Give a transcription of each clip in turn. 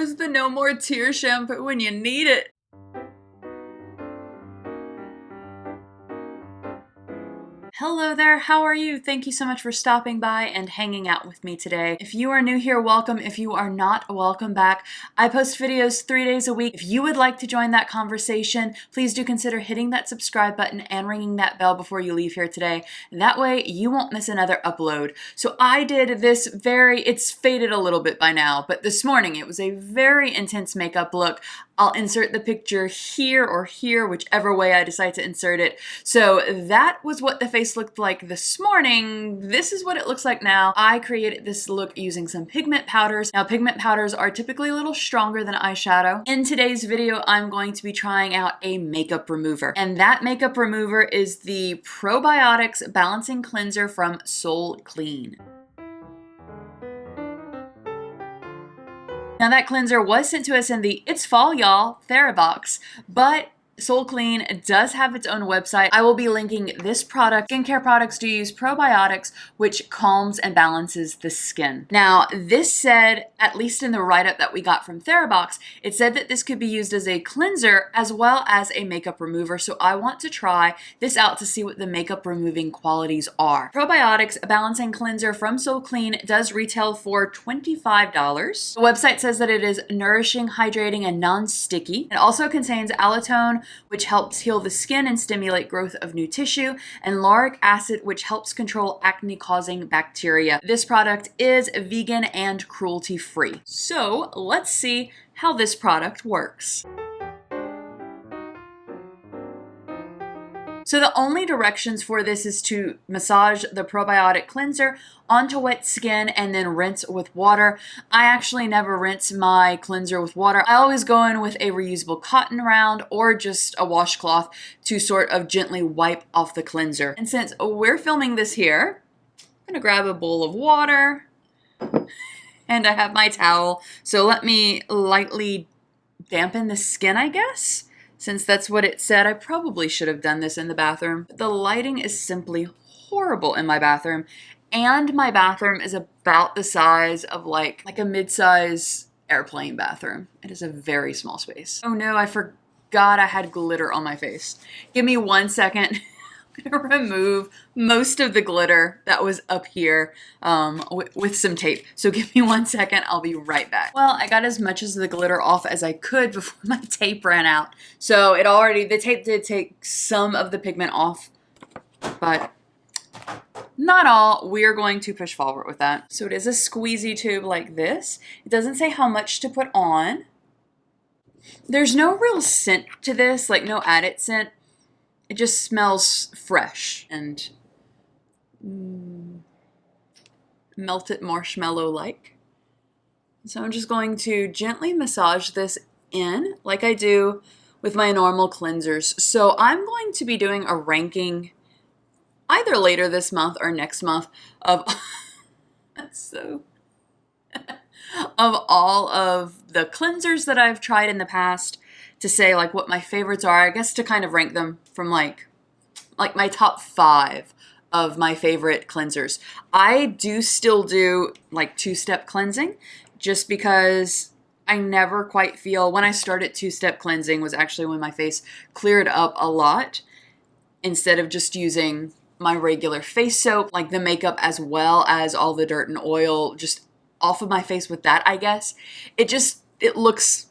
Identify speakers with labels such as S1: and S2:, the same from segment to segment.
S1: Where's the no more tear shampoo when you need it? Hello there, how are you? Thank you so much for stopping by and hanging out with me today. If you are new here, welcome. If you are not, welcome back. I post videos 3 days a week. If you would like to join that conversation, please do consider hitting that subscribe button and ringing that bell before you leave here today. That way you won't miss another upload. So I did this it's faded a little bit by now, but this morning it was a very intense makeup look. I'll insert the picture here or here, whichever way I decide to insert it. So that was what the face looked like this morning. This is what it looks like now. I created this look using some pigment powders. Now, pigment powders are typically a little stronger than eyeshadow. In today's video, I'm going to be trying out a makeup remover. And that makeup remover is the Probiotics Balancing Cleanser from Seoulkleen. Now that cleanser was sent to us in the It's Fall Y'all TheraBox, but Seoulkleen does have its own website. I will be linking this product. Skincare products do use probiotics, which calms and balances the skin. Now, this said, at least in the write-up that we got from TheraBox, it said that this could be used as a cleanser as well as a makeup remover. So I want to try this out to see what the makeup removing qualities are. Probiotics Balancing Cleanser from Seoulkleen does retail for $25. The website says that it is nourishing, hydrating, and non-sticky. It also contains allantoin, which helps heal the skin and stimulate growth of new tissue, and lauric acid, which helps control acne-causing bacteria. This product is vegan and cruelty-free. So let's see how this product works. So the only directions for this is to massage the probiotic cleanser onto wet skin and then rinse with water. I actually never rinse my cleanser with water. I always go in with a reusable cotton round or just a washcloth to sort of gently wipe off the cleanser. And since we're filming this here, I'm gonna grab a bowl of water and I have my towel. So let me lightly dampen the skin, I guess. Since that's what it said, I probably should have done this in the bathroom. But the lighting is simply horrible in my bathroom. And my bathroom is about the size of like a mid-size airplane bathroom. It is a very small space. Oh no, I forgot I had glitter on my face. Give me 1 second. I'm gonna remove most of the glitter that was up here with some tape. So give me 1 second, I'll be right back. Well, I got as much of the glitter off as I could before my tape ran out. So the tape did take some of the pigment off, but not all. We're going to push forward with that. So it is a squeezy tube like this. It doesn't say how much to put on. There's no real scent to this, like no added scent. It just smells fresh and melted marshmallow-like. So I'm just going to gently massage this in like I do with my normal cleansers. So I'm going to be doing a ranking either later this month or next month of of all of the cleansers that I've tried in the past, to say like what my favorites are, I guess, to kind of rank them from like my top 5 of my favorite cleansers. I do still do like 2-step cleansing just because I never quite feel, when I started 2-step cleansing was actually when my face cleared up a lot, instead of just using my regular face soap, like the makeup as well as all the dirt and oil just off of my face with that, I guess. It looks,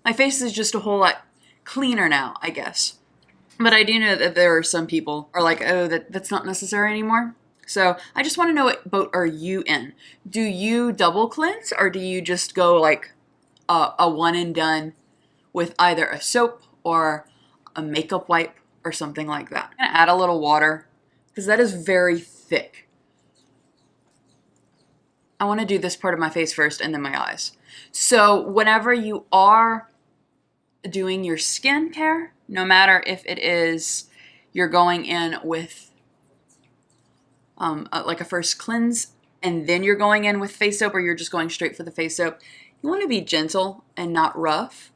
S1: my face is just a whole lot cleaner now, I guess. But I do know that there are some people are like, oh, that's not necessary anymore. So I just want to know what boat are you in? Do you double cleanse, or do you just go like a one and done with either a soap or a makeup wipe or something like that? I'm gonna add a little water because that is very thick. I want to do this part of my face first and then my eyes. So whenever you are doing your skincare, no matter if it is you're going in with like a first cleanse and then you're going in with face soap, or you're just going straight for the face soap, you want to be gentle and not rough.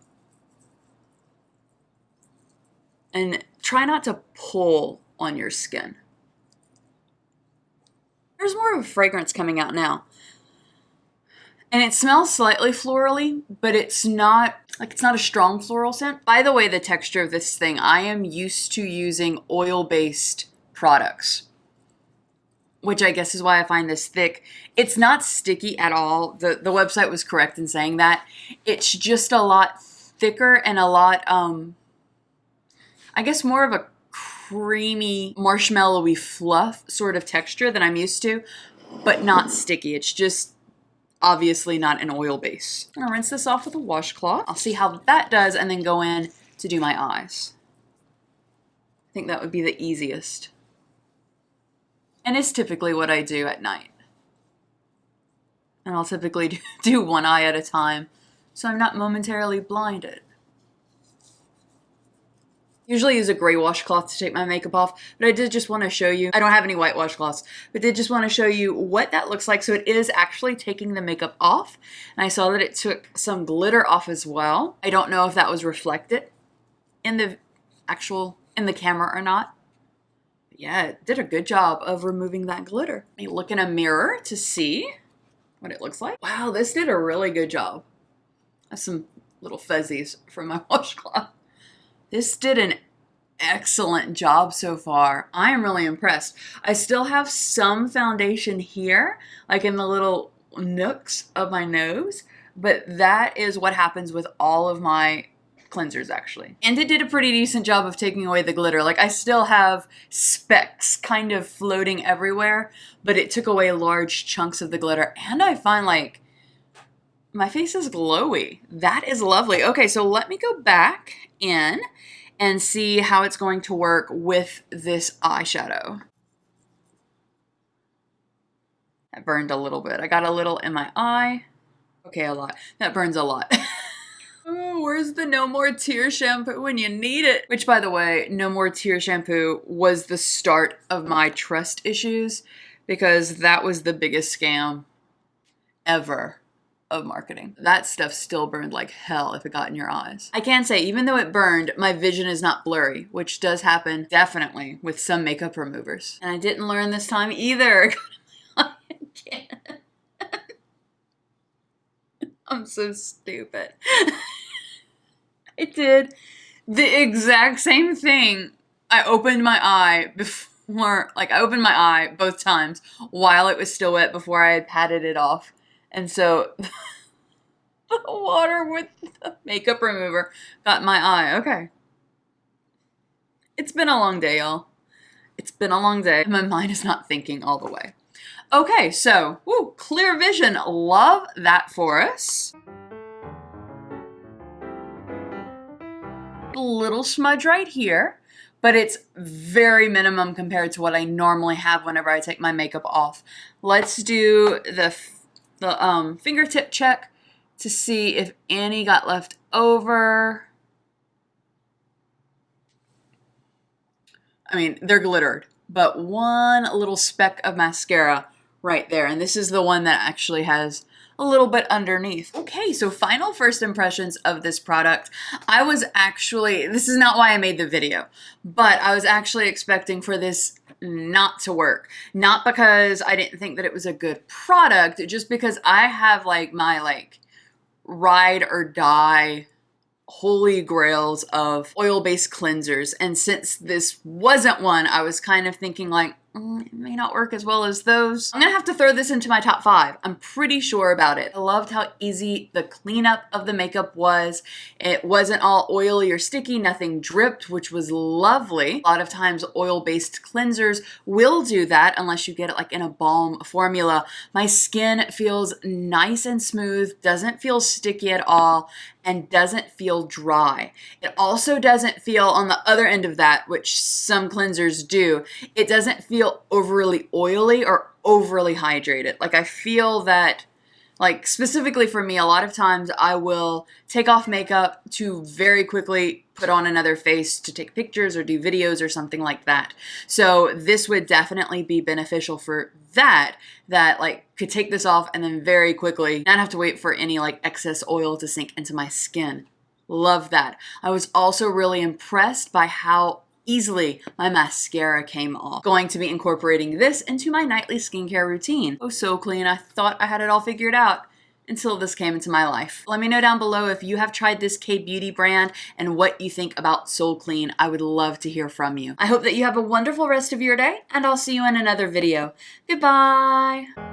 S1: And try not to pull on your skin. There's more of a fragrance coming out now. And it smells slightly florally, but it's not a strong floral scent. By the way, the texture of this thing, I am used to using oil-based products, which I guess is why I find this thick. It's not sticky at all. The website was correct in saying that. It's just a lot thicker and a lot, I guess more of a creamy, marshmallowy fluff sort of texture than I'm used to, but not sticky. It's just obviously not an oil base. I'm gonna rinse this off with a washcloth. I'll see how that does and then go in to do my eyes. I think that would be the easiest. And it's typically what I do at night. And I'll typically do one eye at a time, so I'm not momentarily blinded. Usually use a gray washcloth to take my makeup off, but I did just want to show you, I don't have any white washcloths, but did just want to show you what that looks like. So it is actually taking the makeup off, and I saw that it took some glitter off as well. I don't know if that was reflected in the camera or not. But yeah, it did a good job of removing that glitter. Let me look in a mirror to see what it looks like. Wow, this did a really good job. That's some little fuzzies from my washcloth. This did an excellent job so far. I am really impressed. I still have some foundation here, like in the little nooks of my nose, but that is what happens with all of my cleansers actually. And it did a pretty decent job of taking away the glitter. Like I still have specks kind of floating everywhere, but it took away large chunks of the glitter. And I find like my face is glowy. That is lovely. Okay, so let me go back in and see how it's going to work with this eyeshadow. That burned a little bit. I got a little in my eye. Okay, a lot. That burns a lot. Oh, where's the No More Tear shampoo when you need it? Which, by the way, No More Tear shampoo was the start of my trust issues because that was the biggest scam ever of marketing. That stuff still burned like hell if it got in your eyes. I can say, even though it burned, my vision is not blurry, which does happen definitely with some makeup removers. And I didn't learn this time either. Again. I'm so stupid. I did the exact same thing. I opened my eye before, I opened my eye both times while it was still wet before I had patted it off. And so the water with the makeup remover got in my eye. Okay. It's been a long day, y'all. It's been a long day. My mind is not thinking all the way. Okay, so, woo, clear vision. Love that for us. A little smudge right here, but it's very minimum compared to what I normally have whenever I take my makeup off. Let's do the fingertip check to see if any got left over. I mean, they're glittered, but one little speck of mascara right there. And this is the one that actually has a little bit underneath. Okay, so final first impressions of this product. I was actually, this is not why I made the video, but I was actually expecting for this not to work. Not because I didn't think that it was a good product, just because I have like my ride or die holy grails of oil-based cleansers. And since this wasn't one, I was kind of thinking like, it may not work as well as those. I'm gonna have to throw this into my top 5. I'm pretty sure about it. I loved how easy the cleanup of the makeup was. It wasn't all oily or sticky, nothing dripped, which was lovely. A lot of times oil-based cleansers will do that unless you get it like in a balm formula. My skin feels nice and smooth, doesn't feel sticky at all, and doesn't feel dry. It also doesn't feel, on the other end of that, which some cleansers do, it doesn't feel overly oily or overly hydrated. Like I feel that, like specifically for me, a lot of times I will take off makeup to very quickly put on another face to take pictures or do videos or something like that. So this would definitely be beneficial for that like could take this off and then very quickly not have to wait for any like excess oil to sink into my skin. Love that. I was also really impressed by how easily my mascara came off. Going to be incorporating this into my nightly skincare routine. Oh, so clean. I thought I had it all figured out. until this came into my life. Let me know down below if you have tried this K-Beauty brand and what you think about Seoulkleen. I would love to hear from you. I hope that you have a wonderful rest of your day, and I'll see you in another video. Goodbye!